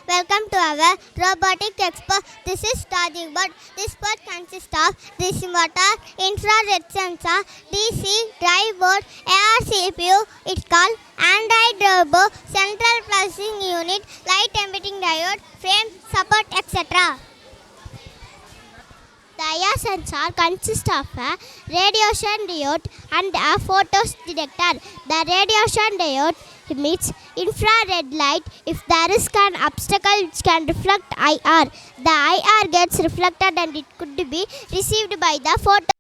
welcome to our Robotics Expo. This is starting but this part consists of DC motor, infrared sensor, DC, drive board, AR CPU, it's called Android Robo, central processing unit, light emitting diode, frame, support, etc. The IR sensor consists of a radiation diode and a photons detector. The radiation diode emits infrared light if there is an obstacle which can reflect IR. The IR gets reflected and it could be received by the photon.